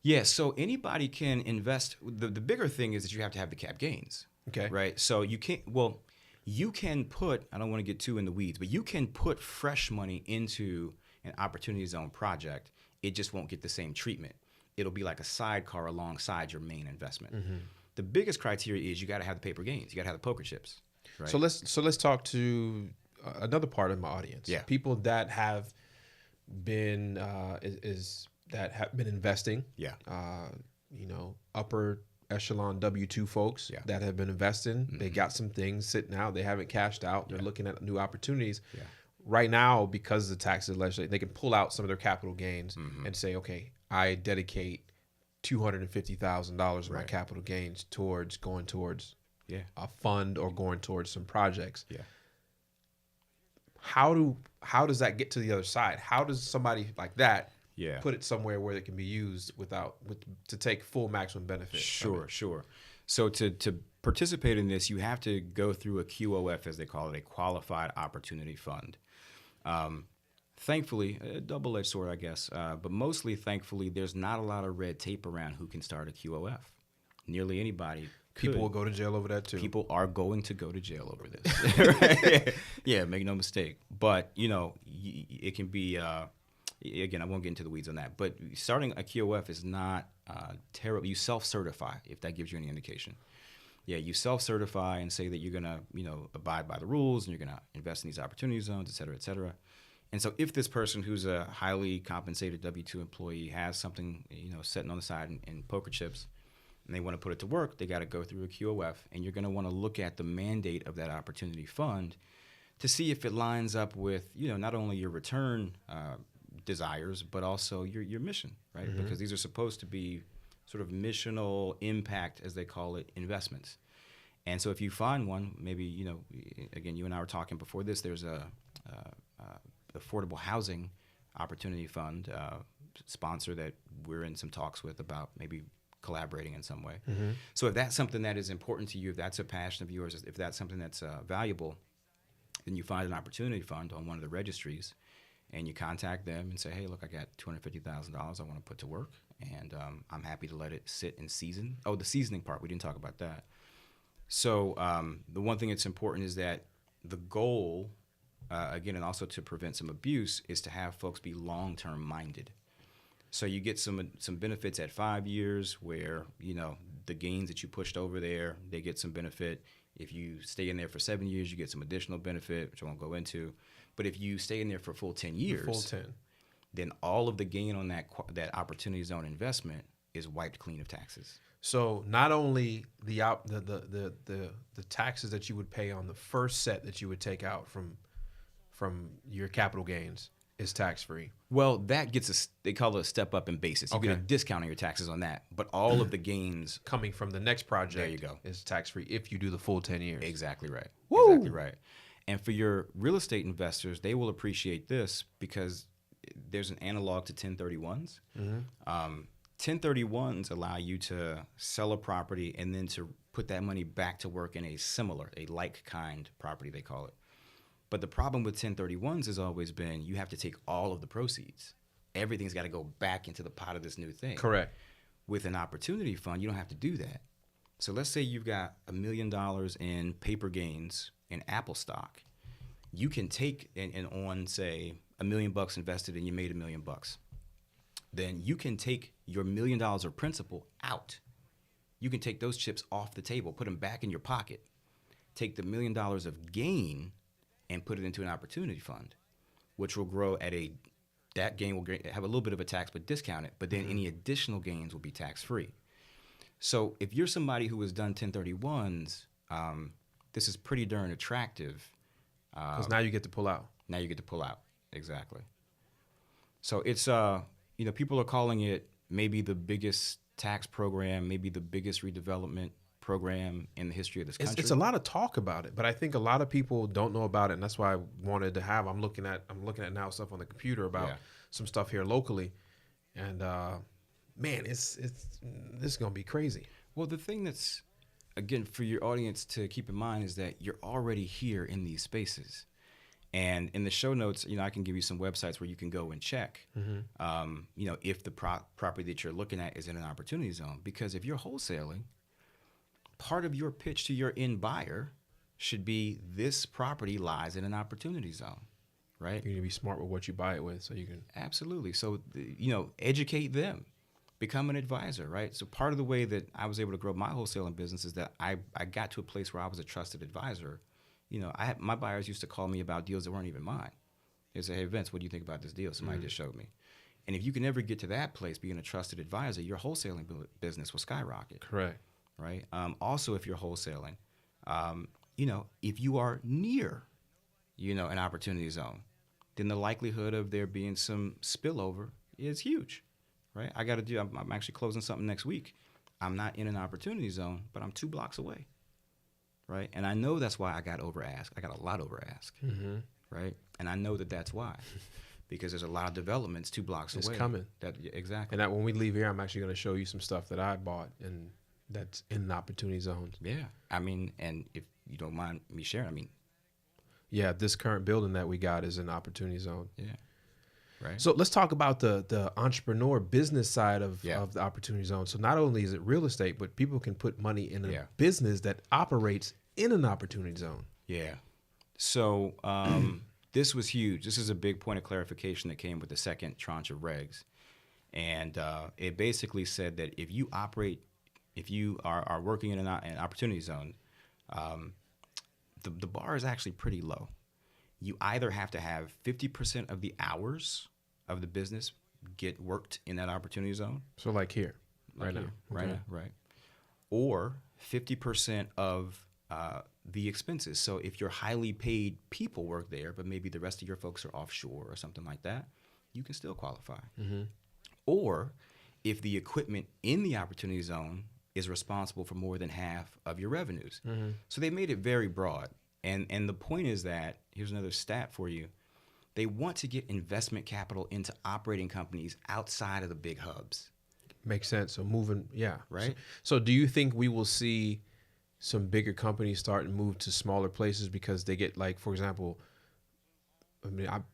D: Yeah. So anybody can invest. The bigger thing is that you have to have the cap gains.
C: Okay.
D: Right. So you can put. I don't want to get too in the weeds, but you can put fresh money into an opportunity zone project. It just won't get the same treatment. It'll be like a sidecar alongside your main investment. The biggest criteria is you got to have the paper gains. You got to have the poker chips. Right?
C: So let's talk to another part of my audience.
D: Yeah.
C: People that have been investing.
D: Yeah.
C: Upper echelon W-2 folks
D: Yeah.
C: that have been investing. They got some things sitting out. They haven't cashed out. They're looking at new opportunities.
D: Yeah.
C: Right now, because of the taxes legislation, they can pull out some of their capital gains and say, okay, I dedicate $250,000 of my
D: Right.
C: capital gains towards
D: Yeah.
C: a fund or going towards some projects.
D: Yeah.
C: How does that get to the other side? How does somebody like that
D: Yeah.
C: put it somewhere where it can be used to take full maximum benefit?
D: Sure. So to participate in this, you have to go through a QOF, as they call it, a qualified opportunity fund. Thankfully, a double-edged sword, I guess, but mostly, thankfully, there's not a lot of red tape around who can start a QOF. Nearly anybody.
C: People
D: could.
C: will go to jail over that too.
D: People are going to go to jail over this. Right? Yeah, make no mistake. But, it can be, again, I won't get into the weeds on that, but starting a QOF is not terrible. You self-certify, if that gives you any indication. Yeah, you self-certify and say that you're going to, abide by the rules and you're going to invest in these opportunity zones, et cetera, et cetera. And so if this person who's a highly compensated W-2 employee has something, sitting on the side in poker chips, and they want to put it to work, they got to go through a QOF, and you're going to want to look at the mandate of that opportunity fund to see if it lines up with, not only your return desires, but also your mission, right? Because these are supposed to be sort of missional impact, as they call it, investments. And so if you find one, maybe, again, you and I were talking before this, there's a affordable housing opportunity fund sponsor that we're in some talks with about maybe collaborating in some way. So if that's something that is important to you, if that's a passion of yours, if that's something that's valuable, then you find an opportunity fund on one of the registries and you contact them and say, hey, look, I got $250,000 I want to put to work, and I'm happy to let it sit and season. Oh, the seasoning part, we didn't talk about that. So the one thing that's important is that the goal, again, and also to prevent some abuse, is to have folks be long-term minded. So you get some benefits at 5 years where, the gains that you pushed over there, they get some benefit. If you stay in there for 7 years, you get some additional benefit, which I won't go into. But if you stay in there for a full 10 years, then all of the gain on that opportunity zone investment is wiped clean of taxes.
C: So not only the taxes that you would pay on the first set that you would take out from your capital gains is tax free.
D: Well, that gets they call it a step up in basis. You get a
C: Okay.
D: discount on your taxes on that, but all of the gains
C: Coming from the next project,
D: There you go.
C: is tax free if you do the full 10 years.
D: Exactly right.
C: Woo!
D: Exactly right. And for your real estate investors, they will appreciate this because there's an analog to 1031s. 1031s allow you to sell a property and then to put that money back to work in a like kind property, they call it. But the problem with 1031s has always been you have to take all of the proceeds. Everything's got to go back into the pot of this new thing.
C: Correct.
D: With an opportunity fund, you don't have to do that. So let's say you've got $1 million in paper gains in Apple stock. You can take and on, say, $1 million invested and you made $1 million. Then you can take your $1 million of principal out. You can take those chips off the table, put them back in your pocket, take the $1 million of gain and put it into an opportunity fund, which will grow at that gain will have a little bit of a tax, but discount it. But then any additional gains will be tax free. So if you're somebody who has done 1031s, this is pretty darn attractive.
C: Because now you get to pull out.
D: Now you get to pull out. Exactly. So it's, people are calling it maybe the biggest tax program, maybe the biggest redevelopment program in the history of this country.
C: It's a lot of talk about it, but I think a lot of people don't know about it, and that's why I wanted to have. I'm looking at now stuff on the computer about some stuff here locally, and man, this is gonna be crazy.
D: Well, the thing that's, again, for your audience to keep in mind is that you're already here in these spaces. And in the show notes, I can give you some websites where you can go and check, if the property that you're looking at is in an opportunity zone. Because if you're wholesaling, part of your pitch to your end buyer should be this property lies in an opportunity zone, right?
C: You need to be smart with what you buy it with, so you can.
D: Absolutely. So, educate them. Become an advisor, right? So part of the way that I was able to grow my wholesaling business is that I got to a place where I was a trusted advisor. My buyers used to call me about deals that weren't even mine. They'd say, hey, Vince, what do you think about this deal? Somebody just showed me. And if you can ever get to that place, being a trusted advisor, your wholesaling business will skyrocket.
C: Correct.
D: Right? Also, if you're wholesaling, if you are near, an opportunity zone, then the likelihood of there being some spillover is huge. Right? I'm actually closing something next week. I'm not in an opportunity zone, but I'm 2 blocks away. Right? And I know that's why I got over ask. I got a lot over ask. Mm-hmm. Right? And I know that that's why. Because there's a lot of developments 2 blocks away.
C: It's coming.
D: Exactly.
C: And when we leave here, I'm actually going to show you some stuff that I bought and that's in the opportunity zones.
D: Yeah. And if you don't mind me sharing,
C: yeah, this current building that we got is an opportunity zone.
D: Yeah. Right.
C: So let's talk about the entrepreneur business side of the opportunity zone. So not only is it real estate, but people can put money in a business that operates in an opportunity zone.
D: Yeah. So this was huge. This is a big point of clarification that came with the second tranche of regs. And it basically said that if you are working in an opportunity zone, the bar is actually pretty low. You either have to have 50% of the hours of the business get worked in that opportunity zone.
C: So like here, right now.
D: Or 50% of the expenses. So if your highly paid people work there, but maybe the rest of your folks are offshore or something like that, you can still qualify. Mm-hmm. Or if the equipment in the opportunity zone is responsible for more than half of your revenues. Mm-hmm. So they made it very broad. And the point is that, here's another stat for you, they want to get investment capital into operating companies outside of the big hubs.
C: Makes sense. So moving,
D: Right?
C: So do you think we will see some bigger companies start and move to smaller places because they get, like, for example,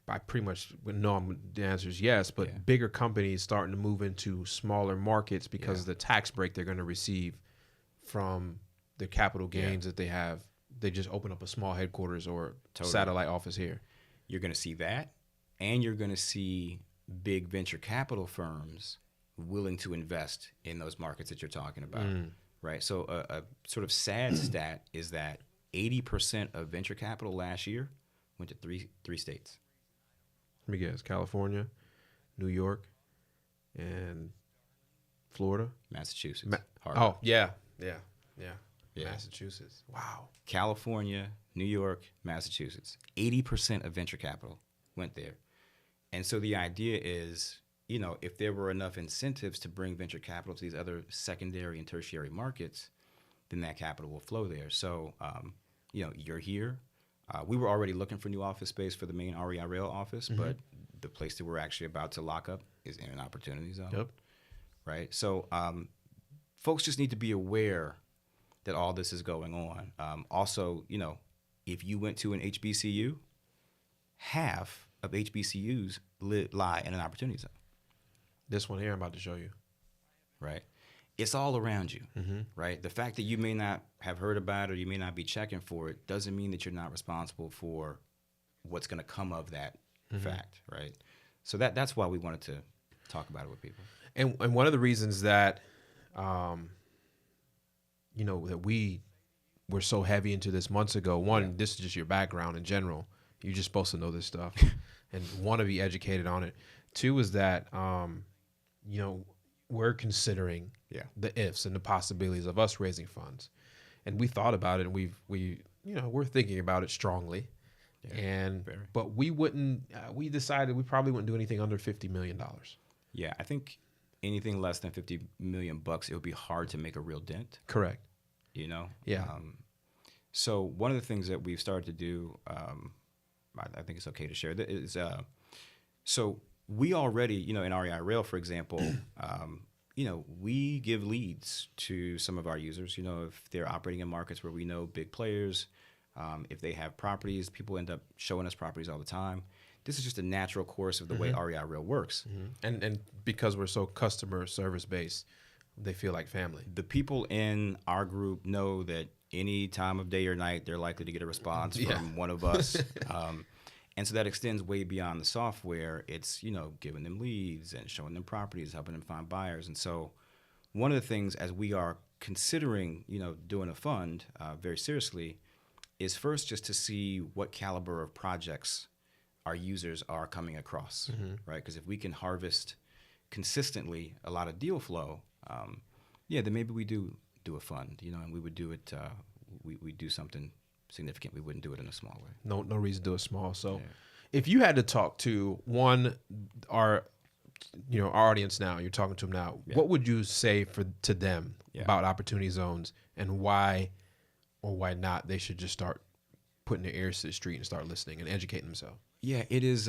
C: I pretty much know the answer is yes, but bigger companies starting to move into smaller markets because of the tax break they're going to receive from the capital gains that they have. They just open up a small headquarters or satellite office here.
D: You're going to see that, and you're going to see big venture capital firms willing to invest in those markets that you're talking about, right? So a sort of sad stat is that 80% of venture capital last year went to three states.
C: Let me guess: California, New York, and Florida,
D: Massachusetts.
C: Yeah. Massachusetts. Wow.
D: California, New York, Massachusetts. 80% of venture capital went there. And so the idea is, if there were enough incentives to bring venture capital to these other secondary and tertiary markets, then that capital will flow there. So, you're here. We were already looking for new office space for the main REI Rail office, but the place that we're actually about to lock up is in an opportunity zone.
C: Yep.
D: Right? So folks just need to be aware that all this is going on. Also, if you went to an HBCU, half of HBCUs lie in an opportunity zone.
C: This one here I'm about to show you.
D: Right? it's all around you, right? The fact that you may not have heard about it or you may not be checking for it doesn't mean that you're not responsible for what's going to come of that fact, right? So that's why we wanted to talk about it with people.
C: And one of the reasons that, that we were so heavy into this months ago, one, this is just your background in general. You're just supposed to know this stuff and want to be educated on it. Two is that, we're considering the ifs and the possibilities of us raising funds. And we thought about it, and we're thinking about it strongly. Yeah, but we wouldn't, we decided we probably wouldn't do anything under $50 million.
D: Yeah, I think anything less than $50 million, it would be hard to make a real dent.
C: Correct.
D: Yeah. So one of the things that we've started to do, I think it's okay to share, is so we already, in REI Rail, for example, we give leads to some of our users. If they're operating in markets where we know big players, if they have properties, people end up showing us properties all the time. This is just a natural course of the way REI Rail works.
C: And because we're so customer service based, they feel like family.
D: The people in our group know that any time of day or night, they're likely to get a response from one of us. And so that extends way beyond the software. It's, giving them leads and showing them properties, helping them find buyers. And so one of the things as we are considering, doing a fund very seriously is first just to see what caliber of projects our users are coming across, right? Because if we can harvest consistently a lot of deal flow, then maybe we do a fund, and we would do it, we do something significant. We wouldn't do it in a small way.
C: No reason to do it small. So if you had to talk to our audience now, you're talking to them now, what would you say to them about opportunity zones and why or why not they should just start putting their ears to the street and start listening and educating themselves?
D: Yeah, it is.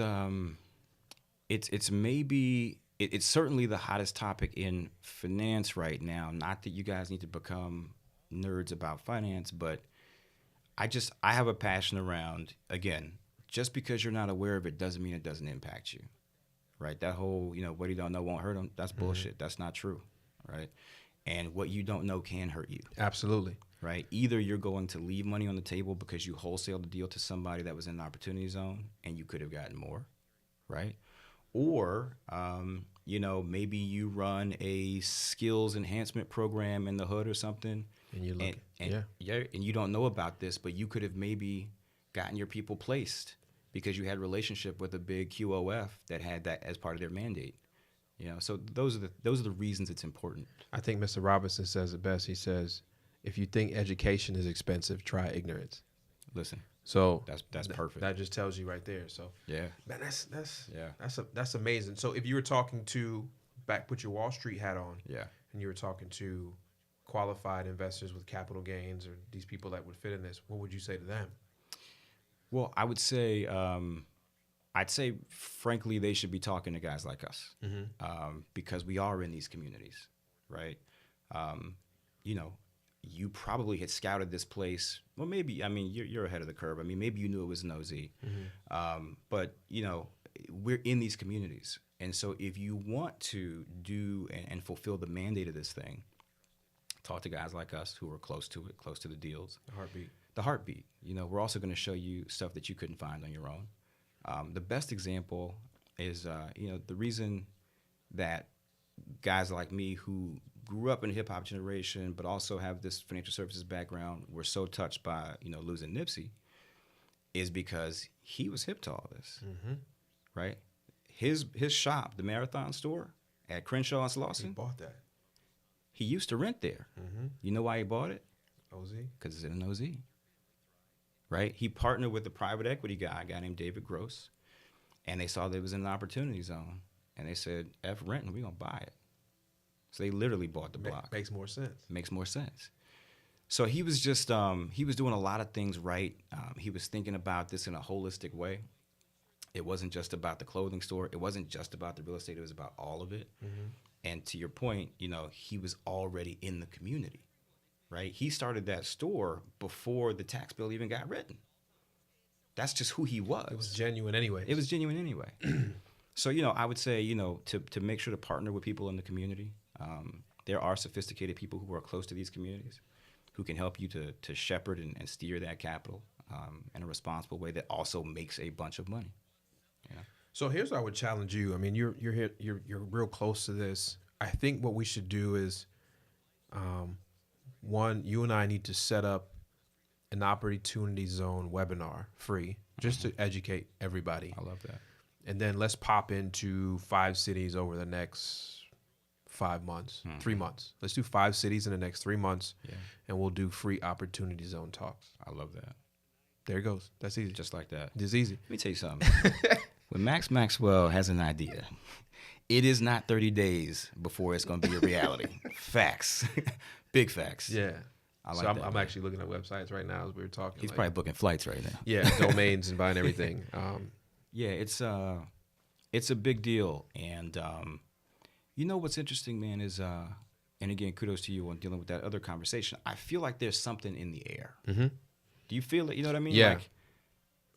D: It's certainly the hottest topic in finance right now. Not that you guys need to become nerds about finance, but I have a passion around, again, just because you're not aware of it doesn't mean it doesn't impact you, right? That whole, what you don't know won't hurt them, that's bullshit. That's not true, right? And what you don't know can hurt you.
C: Absolutely.
D: Right? Either you're going to leave money on the table because you wholesaled the deal to somebody that was in the opportunity zone and you could have gotten more, right? Or, maybe you run a skills enhancement program in the hood or something.
C: And you look,
D: and you don't know about this, but you could have maybe gotten your people placed because you had a relationship with a big QOF that had that as part of their mandate. So those are the reasons it's important.
C: I think Mr. Robinson says it best. He says, if you think education is expensive, try ignorance.
D: Listen.
C: So
D: that's perfect.
C: That just tells you right there. So man, that's amazing. So if you were talking to put your Wall Street hat on, and you were talking to qualified investors with capital gains or these people that would fit in this, what would you say to them?
D: Well, I would say, frankly, they should be talking to guys like us, because we are in these communities, right? You probably had scouted this place. Well, maybe, you're ahead of the curve. Maybe you knew it was an OZ. But, we're in these communities. And so if you want to do and fulfill the mandate of this thing, talk to guys like us who are close to it, close to the deals. The heartbeat. We're also going to show you stuff that you couldn't find on your own. The best example is, the reason that guys like me who grew up in a hip-hop generation but also have this financial services background were so touched by, losing Nipsey is because he was hip to all this, right? His shop, the Marathon store at Crenshaw and Slauson.
C: He bought that.
D: He used to rent there. You know why he bought it?
C: OZ?
D: Because it's in an OZ, right? He partnered with a private equity guy, a guy named David Gross, and they saw that it was in an opportunity zone, and they said, F renting, we're going to buy it. So they literally bought the block.
C: Makes more sense. So he was just, he was doing a lot of things right. He was thinking about this in a holistic way. It wasn't just about the clothing store. It wasn't just about the real estate. It was about all of it. And to your point, he was already in the community, right? He started that store before the tax bill even got written. That's just who he was. It was genuine anyway.
D: So, I would say, to make sure to partner with people in the community, there are sophisticated people who are close to these communities who can help you to shepherd and steer that capital in a responsible way that also makes a bunch of money. You know?
C: So here's what I would challenge you. I mean, you're here, you're real close to this. I think what we should do is, one, you and I need to set up an opportunity zone webinar free, just to educate everybody.
D: I love that.
C: And then let's pop into 5 cities over the next 5 months, 3 months. Let's do 5 cities in the next 3 months, and we'll do free opportunity zone talks.
D: I love that.
C: There it goes. That's easy.
D: Just like that.
C: It's easy.
D: Let me tell you something. When Maxwell has an idea, it is not 30 days before it's going to be a reality. Facts. Big facts.
C: Yeah.
D: I
C: So
D: like that.
C: I'm actually looking at websites right now as we were talking.
D: He's probably booking flights right now.
C: Yeah, domains and buying everything.
D: Yeah, it's a big deal. And you know what's interesting, man, is and again, kudos to you on dealing with that other conversation. I feel like there's something in the air. Mm-hmm. Do you feel it? You know what I mean?
C: Yeah.
D: Like,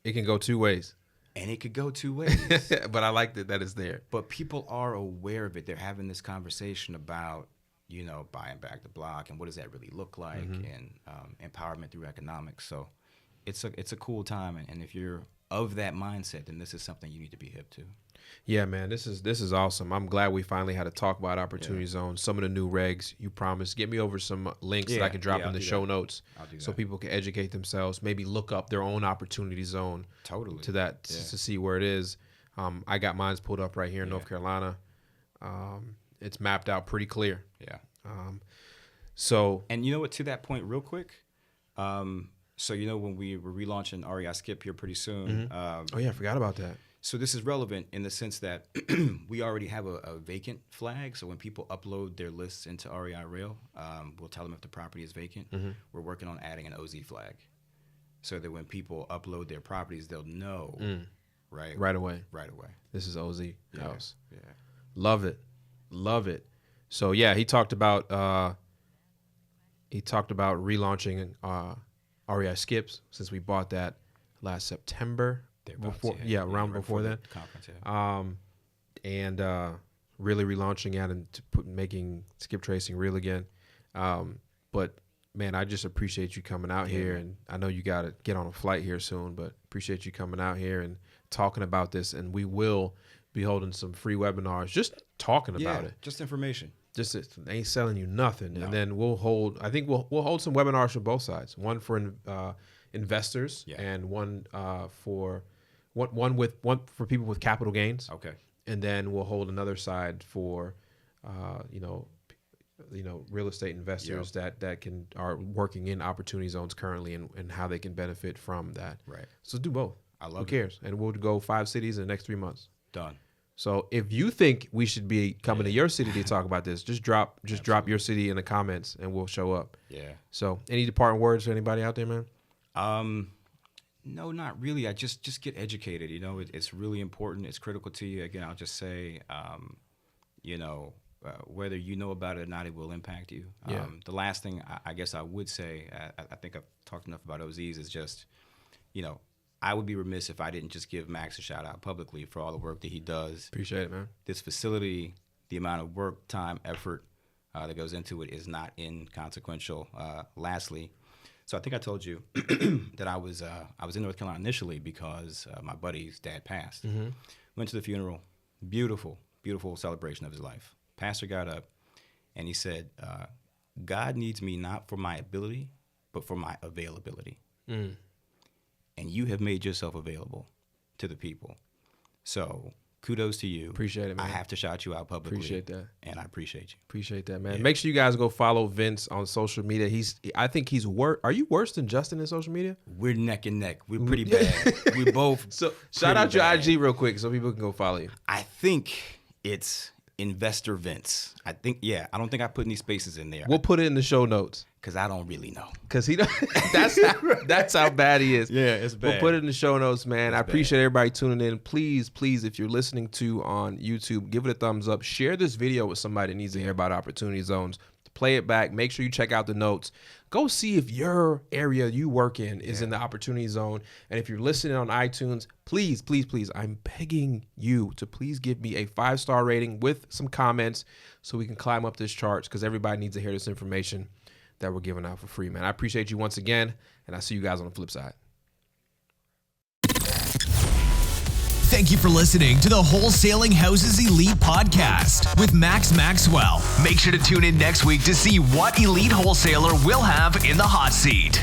C: it can go 2 ways.
D: and it could go 2 ways.
C: But I like that it's there.
D: But people are aware of it. They're having this conversation about, you know, buying back the block and what does that really look like, and empowerment through economics. So it's a cool time. And if you're of that mindset, then this is something you need to be hip to.
C: Yeah, man, this is awesome. I'm glad we finally had to talk about Opportunity Zone, some of the new regs you promised. Get me over some links that I can drop in the show notes so people can educate themselves, maybe look up their own Opportunity Zone to that to see where it is. I got mine pulled up right here in North Carolina. It's mapped out pretty clear.
D: Yeah.
C: And
D: you know what, to that point real quick, so you know when we were relaunching REI Skip here pretty soon.
C: I forgot about that.
D: So this is relevant in the sense that we already have a vacant flag. So when people upload their lists into REI Rail, we'll tell them if the property is vacant. We're working on adding an OZ flag so that when people upload their properties, they'll know right away.
C: This is OZ house.
D: Yeah.
C: Love it. So yeah, he talked about relaunching REI Skips since we bought that last September. Around before that.
D: Conference,
C: and really relaunching it and making skip tracing real again. But man, I just appreciate you coming out here, and I know you got to get on a flight here soon, but appreciate you coming out here and talking about this. And we will be holding some free webinars, just talking about it,
D: just information.
C: Just ain't selling you nothing. No. And then we'll hold some webinars for both sides. One for investors and one for people with capital gains.
D: Okay.
C: And then we'll hold another side for real estate investors that are working in opportunity zones currently and how they can benefit from that. Right. So do both. Who cares? And we'll go 5 cities in the next 3 months.
D: Done.
C: So if you think we should be coming to your city to talk about this, just drop your city in the comments and we'll show up.
D: Yeah.
C: So any departing words for anybody out there, man?
D: No, not really. I just get educated. You know, it's really important. It's critical to you. Again, I'll just say, whether you know about it or not, it will impact you. The last thing I guess I would say, I think I've talked enough about OZs, is just, I would be remiss if I didn't just give Max a shout out publicly for all the work that he does.
C: Appreciate it, man.
D: This facility, the amount of work, time, effort that goes into it is not inconsequential. Lastly, so I think I told you that I was in North Carolina initially because my buddy's dad passed. Went to the funeral. Beautiful, beautiful celebration of his life. Pastor got up and he said, God needs me not for my ability, but for my availability. And you have made yourself available to the people. So kudos to you.
C: Appreciate it, man.
D: I have to shout you out publicly.
C: Appreciate that.
D: And I appreciate you.
C: Appreciate that, man. Yeah. Make sure you guys go follow Vince on social media. I think he's worse. Are you worse than Justin in social media?
D: We're neck and neck. We're pretty bad. We both.
C: So shout out your IG real quick so people can go follow you.
D: I think it's Investor Vince. I don't think I put any spaces in there.
C: We'll put it in the show notes.
D: Because I don't really know.
C: Because that's how bad he is.
D: Yeah, it's bad.
C: We'll put it in the show notes, man. I appreciate everybody tuning in. Please, if you're listening on YouTube, give it a thumbs up. Share this video with somebody that needs to hear about opportunity zones. play it back. Make sure you check out the notes. Go see if your area you work in is in the opportunity zone. And if you're listening on iTunes, please, please, please, I'm begging you to please give me a 5-star rating with some comments so we can climb up this charts, because everybody needs to hear this information that we're giving out for free, man. I appreciate you once again, and I'll see you guys on the flip side.
A: Thank you for listening to the Wholesaling Houses Elite podcast with Maxwell. Make sure to tune in next week to see what elite wholesaler will have in the hot seat.